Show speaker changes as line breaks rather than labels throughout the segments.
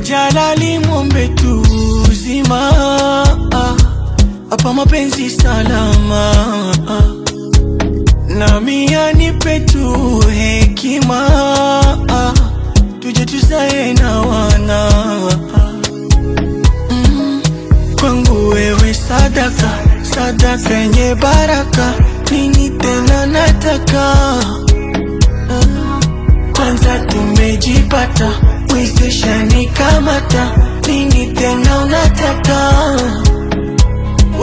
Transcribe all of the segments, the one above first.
Jalali muombe tu uzima, hapa mapenzi salama, nami anipe tu hekima, tuje tuzae na wana. Kwangu wewe sadaka, sadaka yenye baraka, nini tena nataka? Kwanza tumejipata, wezesha nikamata, nini tena unataka?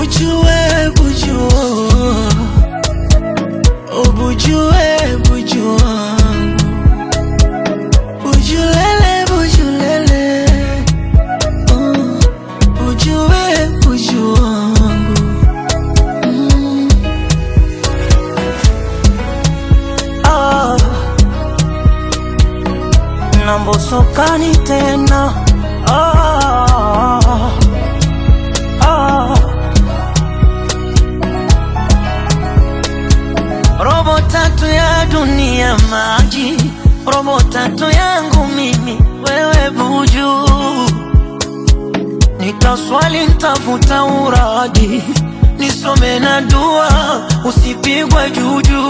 Ujue bujua, bujue buju wangu, bujulele bujulele, bujue buju wangu. Nambosokani tena robo tatu ya dunia maji, robo tatu yangu mimi wewe buju. Nitaswali nitafuta uradi, nisome na dua, usipigwe juju.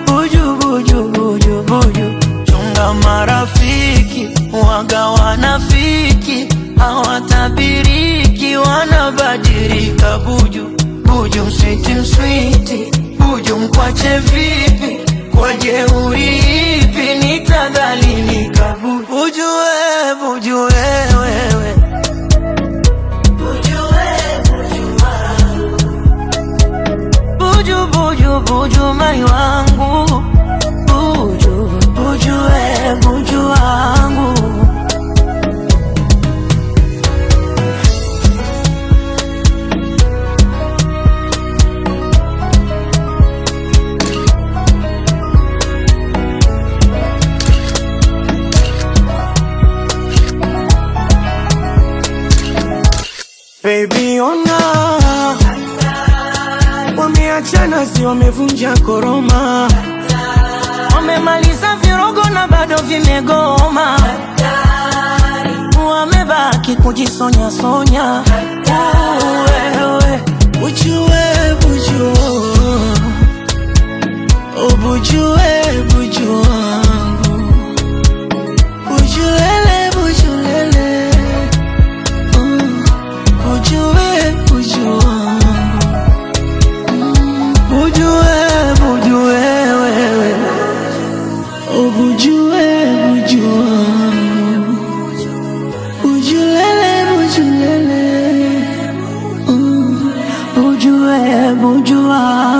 Buju buju buju buju, chunga marafiki waga wanafiki, hawatabiriki wanabadilika. Buju buju sweet mswiti, buju mkwache vipi, kwa jeuri ipi nitadhalilika? Buju we, buju wewe, buju we, buju wangu, buju buju buju mai wangu, buju buju we, buju wangu. Baby ona, wameachana si wamevunja koroma, wamemaliza virogo na bado vimegoma, wamebaki kujisonya sonya. Wewe ujue buju, bujue buju wangu, bujulele bujulele, bujue buju wangu, bujue bujue wewe, bujue buju wangu, bujulele bujulele, bujue buju wangu.